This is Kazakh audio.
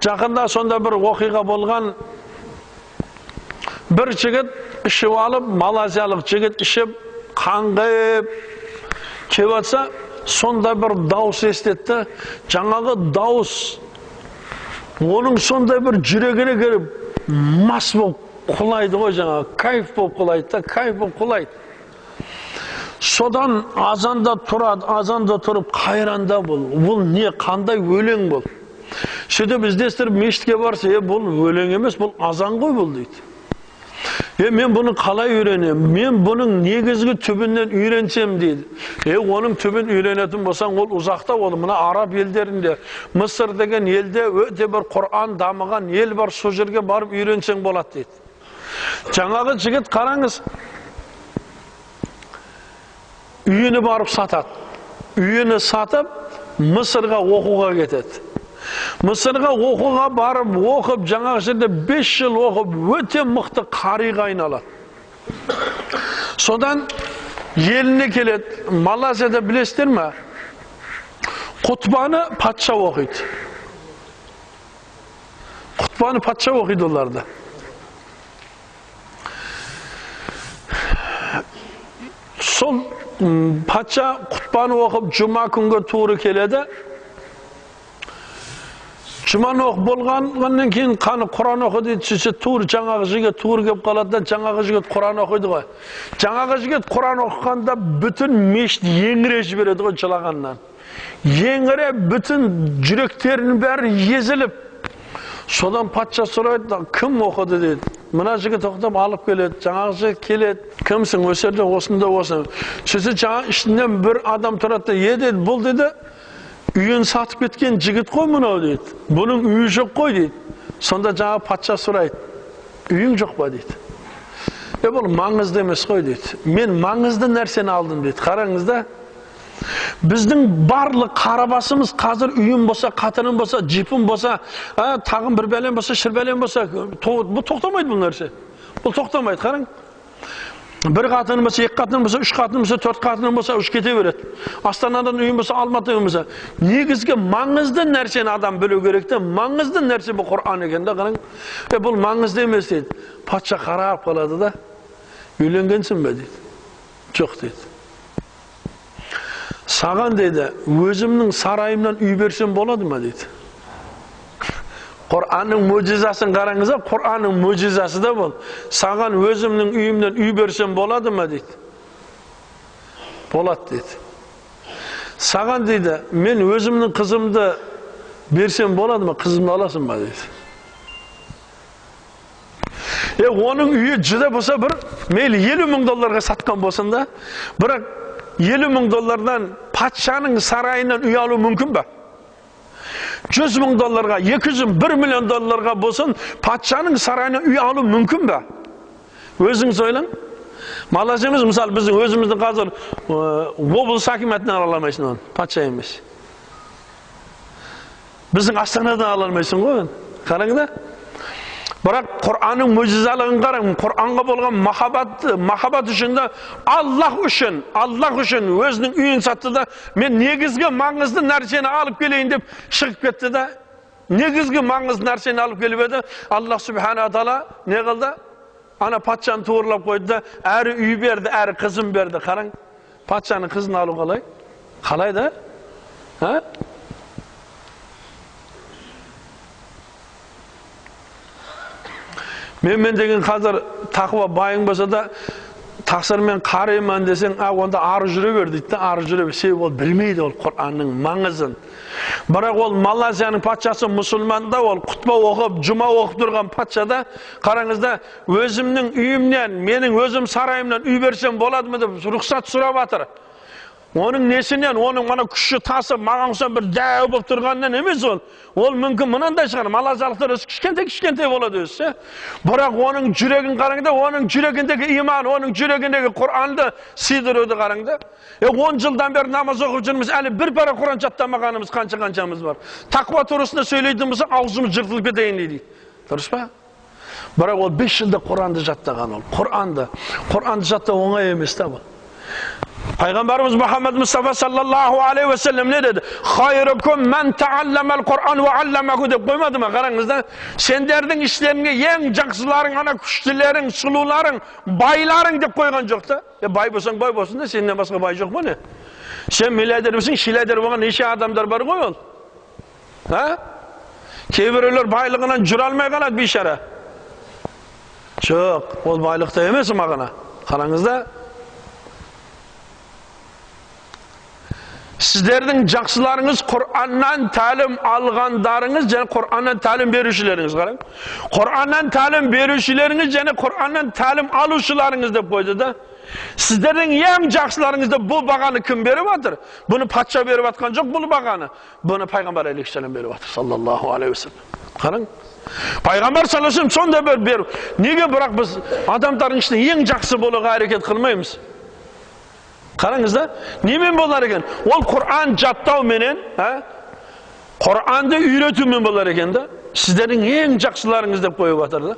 Жақында сонда bir оқиға болған. Bir жігіт ішіп алып, малазиялық жігіт ішіп, қаңғып кеп жатса, сонда бір дауыс естетті. Жаңағы дауыс оның сонда бір жүрегіне кіріп, мас болып құлайды ғой, жаңағы кайф болып құлайды да, кайф болып құлайды. Содан азанда тұрады, азанда тұрып қайранда бұл не, қандай өлең бұл. Сөйтіп іздестіріп мешітке барса, бұл өлең емес, бұл азан ғой бұл дейді. Мен бұны қалай үйренем? Мен бұның негізгі түбінен үйренсем дейді. Оның түбін үйренетін болсаң, ол ұзақта ол. Мына араб елдерінде, Мысыр деген елде өте бір Құран дамыған ел бар, сол жерге барып үйренсең болады дейді. Жаңағы жігіт қараңыз, үйіні барып сатады. Үйіні сатып, Мысырға оқуға кетеді. Мысырға оқуға барып, оқып, жаңағы жерде 5 жыл оқып, өте мықты қариға айналады. Содан еліне келеді. Малайзияда білесіздер ме? Құтбаны патша оқиды. Құтбаны патша оқиды оларда. Сол патша құтбаны оқып, жұма күнге туыры келеді. Жұманы оқып болғаннан кейін қаны Құран оқыды дейді, туыр жаңағы жігіт туыр кеп қалады да, жаңағы жігіт Құран оқиды ғой. Жаңағы жігіт Құран оқығанда бүтін мешіт еңіре жібереді ғой жылағаннан. Еңіре бүтін жүректерінің бәрі езіліп. Содан патша сұрайды, кім оқыды дейді. Мына жігіт оқытып алып келеді, жаңағы жігіт келеді. Кімсің, өсерде осында осы. Сөйтсе жаңағы ішінен бір адам тұрады, деді, бұл деді, үйін сатып кеткен жігіт қой мынау дейді. Бұның үйі жоқ қой дейді. Сонда жаңа патша сұрайды, үйің жоқ па дейді. Бұл маңызды емес қой дейді. Мен маңызды нәрсені алдым дейді. Қараңыз да, біздің барлық қарабасымыз қазір үйім болса, қатыным болса, жипім болса, тағым бір бәлем болса, шыр бәлем болса, бұл тоқтамайды бұл нәрсе. Бұл тоқтамайды, қараң. Bir қатыным болса, екі қатыным болса, үш қатыным болса, төрт қатыным болса, үш кете береді. Астанадан үйім болса, Алматы үйім болса. Негізгі маңызды нәрсені адам білу керек те, маңызды нәрсе бұл Құран екен да, қараң. Бұл маңызды емес дейді. Патша қарап қалады да, үйленгенсің бе дейді. Жоқ дейді. Саған дейді, өзімнің сарайымнан үй берсем болады ма дейді. Құр'анның мөжизасын қараңыз, Құр'анның мөжизасы да бұл. Саған өзімнің үйімнен үй берсем болады ма дейді. Болады дейді. Саған дейді, мен өзімнің қызымды берсем болады ма, қызымды аласың ба дейді. Оның үйі жүде болса бір, мейлі $50,000 сатқан болсын да, бірақ $50,000 патшаның сарайынан үй алу мүмкін ба? $100,000, $200,000, $1 миллион болсын, патшаның сарайына үй алу мүмкін бе? Өзіңіз ойлаң. Малайзиямыз, мысалы, біздің өзіміздің қазір облыс хакимиятынан ала алмайсың оны, патша емес. Біздің Астанадан ала алмайсың ғой, қараң да. Бірақ Құр'анның мөжизалығын қараң, Құр'анға болған махаббат үшін де Аллах үшін өзінің үйін сатты да, мен негізгі маңызды нәрсені алып келейін деп шығып кетті да, негізгі маңызды нәрсені алып келіп еді, Аллах Субхана Тағала не қылды? Ана патшаны туырлап қойды да, әрі үй берді, әрі қызын берді. Қараң, патшаның қызын алу қалай? Қалай да? Мен деген қазір тақуа байың болса да, тақсырмен қарайман десең, онда ары жүре бер дейді да, ары жүре бер. Себебі ол білмейді ол Құр'анның маңызын. Бірақ ол Малайзияның патшасы мұсылманда, ол құтпа оқып, жұма оқып тұрған патшада, қараңызда, өзімнің үйімнен, менің өзім сарайымнан үй берсем болады ма деп рұқсат сұрап жатыр. Оның несінен, оның мана күші тасып, маған ұқсап бір дәу болып тұрғаннан емес ол. Ол мүмкін мынандай шығар, малайзиялықтар өзі кішкентай болады өзі. Бірақ оның жүрегін қараңда, оның жүрегіндегі иман, оның жүрегіндегі Құр'анды сыйдыруды қараңда. 10 жылдан бері намаз оқып жүрміз, әлі бір пара Құр'ан жаттамағанымыз қаншамыз бар. Тақуа турасында сөйлейтін болса, аузымыз жыртылып кетейін дейді. Дұрыс па? Бірақ ол 5 жылда Құр'анды жаттаған ол. Құр'анды жаттау оңай емес та бұл. Peygamberimiz Muhammed Mustafa sallallahu aleyhi ve sellem ne dedi? Hayrukum men taallamel Kur'an ve allamahu deb koymadı mı? Karangızda senlerden işlerine en jakşıların, ana güçlülerin, suluların, bayların deb koygan yok da. Bay bolsan bay bolsun da senden başka bay yok mu ne? Sen milyarder misin, şilader bolgan neçe adamlar bar koy ol. Ha? Kebirler baylığından juralmay kalat bişara. Çok, ol baylıkta emas magana. Karangızda sizlerden jakşılarınız Kur'an'dan talim algandarınız және Kur'an'dan talim berişileriniz qarang. Kur'an'dan talim berişileriniz және Kur'an'dan talim aluşularınız deb koydu da. Sizlerden en jakşılarınızda bu bagаны kim berip atır? Bunu patça berip atkan жоқ bu bagаны. Bunu Peygamber aleyhisselam berip atır sallallahu aleyhi ve sellem. Qarang. Peygamber sallallahu aleyhi ve sellem sonda ber. Nege biroq biz adamların içinde en jakşı boluga hareket kılmaymiz? Qarangızda, nemen bolar ekan? Ol Qur'on jattao menen, ha? Qur'onni uyretumen bolar ekan da. Sizlerin eng jakşılarınız deb qo'yib atardi.